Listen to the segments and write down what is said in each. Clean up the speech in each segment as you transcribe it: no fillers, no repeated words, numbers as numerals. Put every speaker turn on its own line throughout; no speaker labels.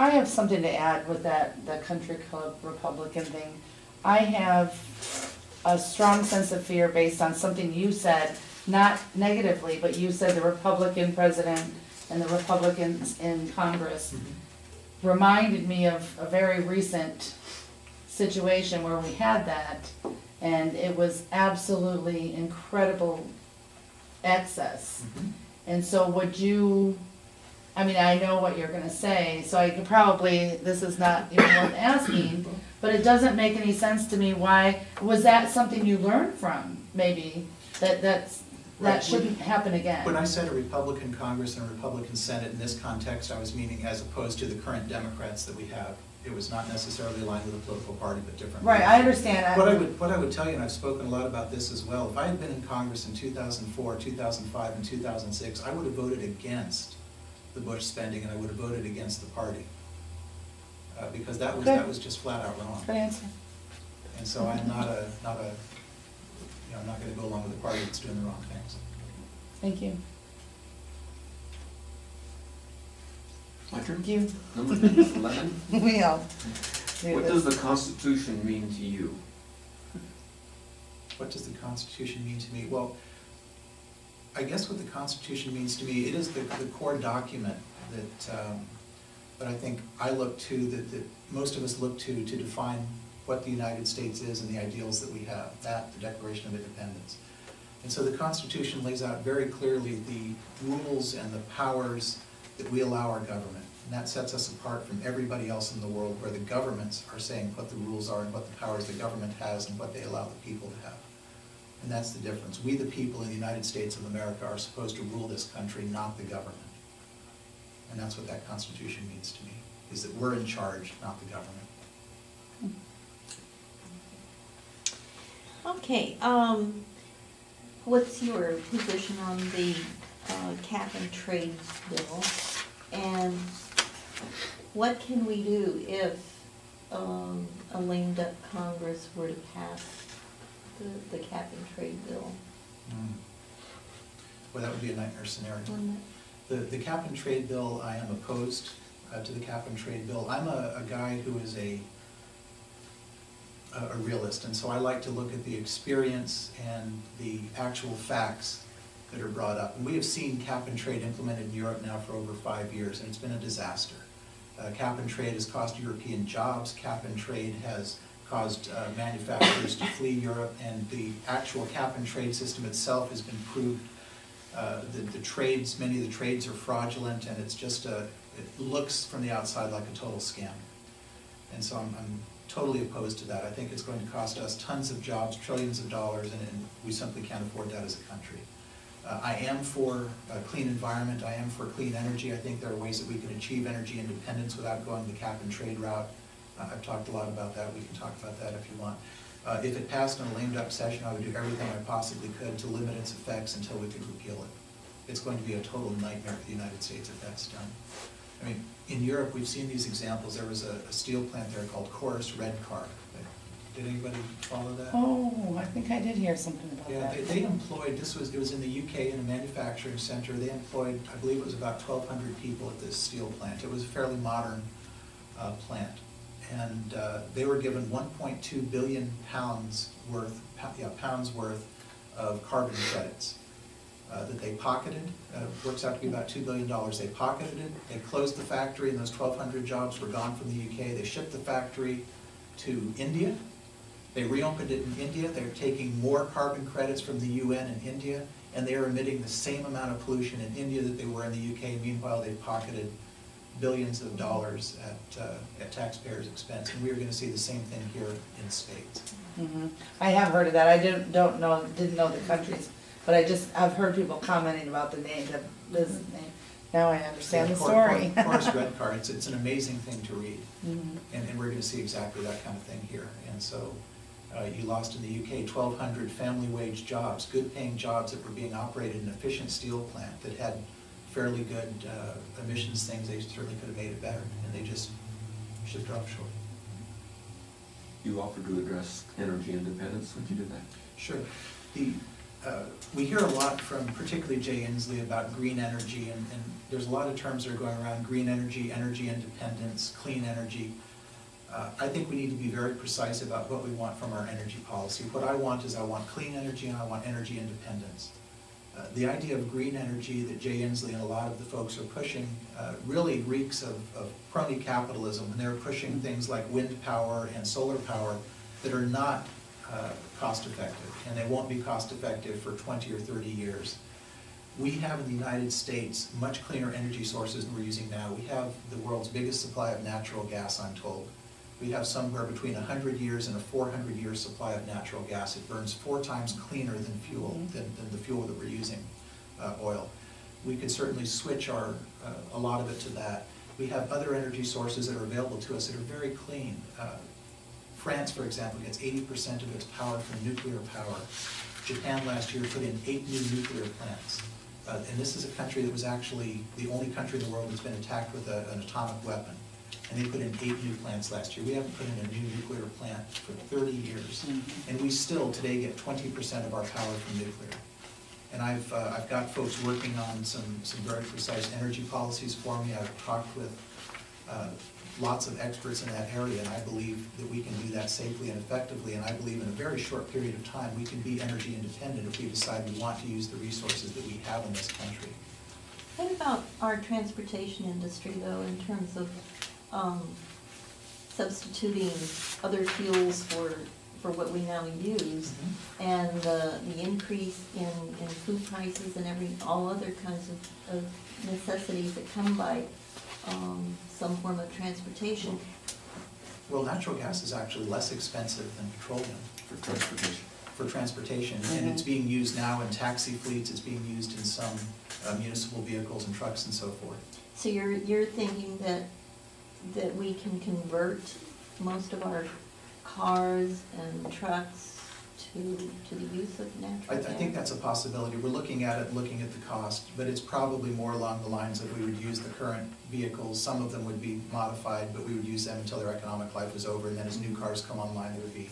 I have something to add with that, the country club Republican thing. I have a strong sense of fear based on something you said, not negatively, but you said the Republican president and the Republicans in Congress reminded me of a very recent situation where we had that, and it was absolutely incredible excess. And so would you, I mean, I know what you're gonna say, so I could probably, this is not even worth asking, but it doesn't make any sense to me why, was that something you learned from, maybe, that shouldn't happen again?
When I said a Republican Congress and a Republican Senate in this context, I was meaning as opposed to the current Democrats that we have. It was not necessarily aligned with a political party, but different.
Right, I understand.
What I would tell you, and I've spoken a lot about this as well, if I had been in Congress in 2004, 2005, and 2006, I would have voted against the Bush spending, and I would have voted against the party. Because that was just flat out wrong.
Good answer.
And so I'm not going to go along with a party that's doing the wrong things.
Thank you.
My turn?
Thank you.
Number 11.
We all.
What does the Constitution mean to you?
What does the Constitution mean to me? Well, I guess what the Constitution means to me, it is the core document that I think I look to, that most of us look to define what the United States is and the ideals that we have, the Declaration of Independence. And so the Constitution lays out very clearly the rules and the powers that we allow our government. And that sets us apart from everybody else in the world, where the governments are saying what the rules are and what the powers the government has and what they allow the people to have. And that's the difference. We, the people in the United States of America, are supposed to rule this country, not the government. And that's what that Constitution means to me, is that we're in charge, not the government.
Okay, what's your position on the cap and trade bill? And what can we do if a lame duck Congress were to pass the cap and trade bill?
Well, that would be a nightmare scenario. The cap and trade bill, I am opposed to the cap and trade bill. I'm a guy who is a realist, and so I like to look at the experience and the actual facts that are brought up. And we have seen cap and trade implemented in Europe now for over 5 years, and it's been a disaster. Cap and trade has cost European jobs. Cap and trade has caused manufacturers to flee Europe, and the actual cap and trade system itself has been proved. Many of the trades are fraudulent, and it's just it looks from the outside like a total scam. And so I'm totally opposed to that. I think it's going to cost us tons of jobs, trillions of dollars, and we simply can't afford that as a country. I am for a clean environment. I am for clean energy. I think there are ways that we can achieve energy independence without going the cap and trade route. I've talked a lot about that. We can talk about that if you want. If it passed in a lame duck session, I would do everything I possibly could to limit its effects until we could repeal it. It's going to be a total nightmare for the United States if that's done. I mean, in Europe, we've seen these examples. There was a steel plant there called Chorus Redcar. Did anybody follow that?
Oh, I think I did hear something about that.
Yeah, they employed, it was in the UK in a manufacturing center. They employed, I believe it was about 1,200 people at this steel plant. It was a fairly modern plant. And they were given 1.2 billion pounds worth of carbon credits that they pocketed. Works out to be about $2 billion. They pocketed it. They closed the factory, and those 1,200 jobs were gone from the UK. They shipped the factory to India. They reopened it in India. They're taking more carbon credits from the UN in India, and they are emitting the same amount of pollution in India that they were in the UK. Meanwhile, they pocketed billions of dollars at taxpayers' expense, and we are going to see the same thing here in spades.
I have heard of that. I didn't know the countries, but I've heard people commenting about the name, the business name. Now I understand the story.
Chorus Redcar, it's an amazing thing to read, and we're going to see exactly that kind of thing here. And so you lost in the UK 1,200 family wage jobs, good paying jobs that were being operated in an efficient steel plant that had fairly good emissions things. They certainly could have made it better, and they just shipped offshore.
You offered to address energy independence. Would you do that?
Sure. we hear a lot from particularly Jay Inslee about green energy, and there's a lot of terms that are going around: green energy, energy independence, clean energy. I think we need to be very precise about what we want from our energy policy. What I want is I want clean energy and I want energy independence. The idea of green energy that Jay Inslee and a lot of the folks are pushing really reeks of crony capitalism, and they're pushing things like wind power and solar power that are not cost effective, and they won't be cost effective for 20 or 30 years. We have in the United States much cleaner energy sources than we're using now. We have the world's biggest supply of natural gas, I'm told. We have somewhere between 100 years and a 400-year supply of natural gas. It burns 4 times cleaner than fuel, than the fuel that we're using, oil. We could certainly switch a lot of it to that. We have other energy sources that are available to us that are very clean. France, for example, gets 80% of its power from nuclear power. Japan last year put in 8 new nuclear plants. And this is a country that was actually the only country in the world that's been attacked with an atomic weapon. And they put in 8 new plants last year. We haven't put in a new nuclear plant for 30 years. And we still today get 20% of our power from nuclear. And I've got folks working on some very precise energy policies for me. I've talked with lots of experts in that area, and I believe that we can do that safely and effectively, and I believe in a very short period of time we can be energy independent if we decide we want to use the resources that we have in this country.
What about our transportation industry, though, in terms of substituting other fuels for what we now use, and the increase in food prices and all other kinds of necessities that come by some form of transportation?
Well, natural gas is actually less expensive than petroleum.
For transportation.
For transportation, and it's being used now in taxi fleets, it's being used in some municipal vehicles and trucks and so forth.
So you're thinking that we can convert most of our cars and trucks to the use of natural gas?
I think that's a possibility. We're looking at it, looking at the cost, but it's probably more along the lines of we would use the current vehicles. Some of them would be modified, but we would use them until their economic life was over, and then as new cars come online, there would be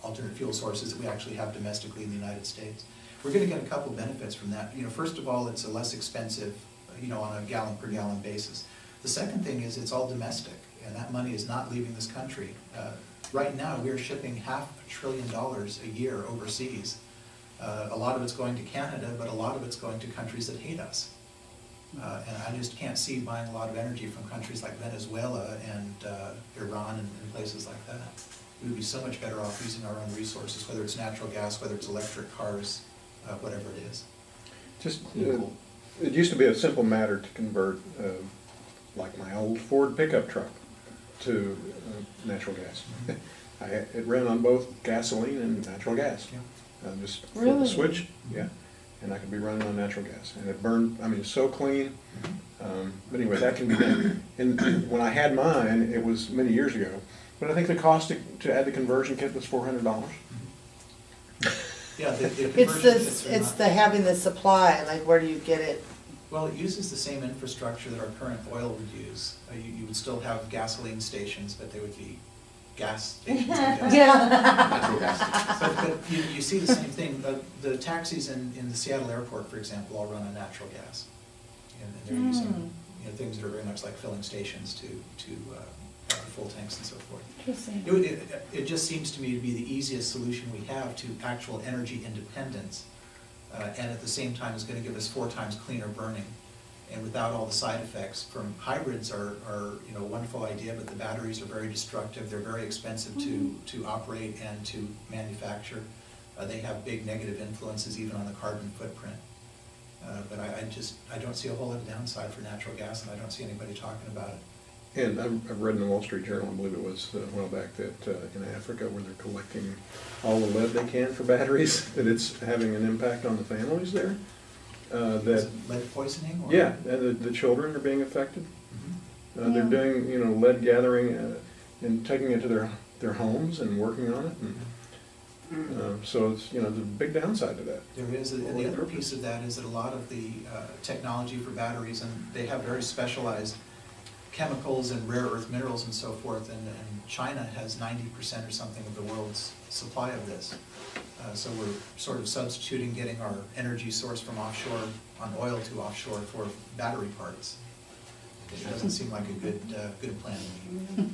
alternate fuel sources that we actually have domestically in the United States. We're going to get a couple benefits from that. First of all, it's a less expensive, on a gallon per gallon basis. The second thing is it's all domestic, and that money is not leaving this country. Right now, we're shipping $500 billion a year overseas. A lot of it's going to Canada, but a lot of it's going to countries that hate us. And I just can't see buying a lot of energy from countries like Venezuela and Iran and places like that. We would be so much better off using our own resources, whether it's natural gas, whether it's electric cars, whatever it is.
Just, it used to be a simple matter to convert, like my old Ford pickup truck, to natural gas. It ran on both gasoline and natural gas.
Yeah.
Just flip
Really?
the switch, yeah, and I could be running on natural gas. And it burned, I mean, it's so clean. But anyway, that can be done. And when I had mine, it was many years ago, but I think the cost to add the conversion kit was $400.
Yeah, the conversion
It's the having the supply, like where do you get it?
Well, it uses the same infrastructure that our current oil would use. You would still have gasoline stations, but they would be gas stations.
Natural gas stations.
But you see the same thing. The taxis in the Seattle airport, for example, all run on natural gas. And they're using things that are very much like filling stations to full tanks and so forth.
Interesting.
It just seems to me to be the easiest solution we have to actual energy independence. And at the same time is going to give us 4 times cleaner burning, and without all the side effects. From hybrids are a wonderful idea, but the batteries are very destructive. They're very expensive to operate and to manufacture. They have big negative influences even on the carbon footprint. But I don't see a whole lot of downside for natural gas, and I don't see anybody talking about it.
And I've read in the Wall Street Journal, I believe it was a while back, that in Africa, where they're collecting all the lead they can for batteries, that it's having an impact on the families there.
Is it lead poisoning? Or?
Yeah, and the children are being affected. They're doing lead gathering and taking it to their homes and working on it. So it's there's a big downside to that.
There is, and the other piece of that is that a lot of the technology for batteries, and they have very specialized chemicals and rare earth minerals and so forth, and China has 90% or something of the world's supply of this. So we're sort of substituting getting our energy source from offshore, on oil to offshore for battery parts. It doesn't seem like a good plan to me.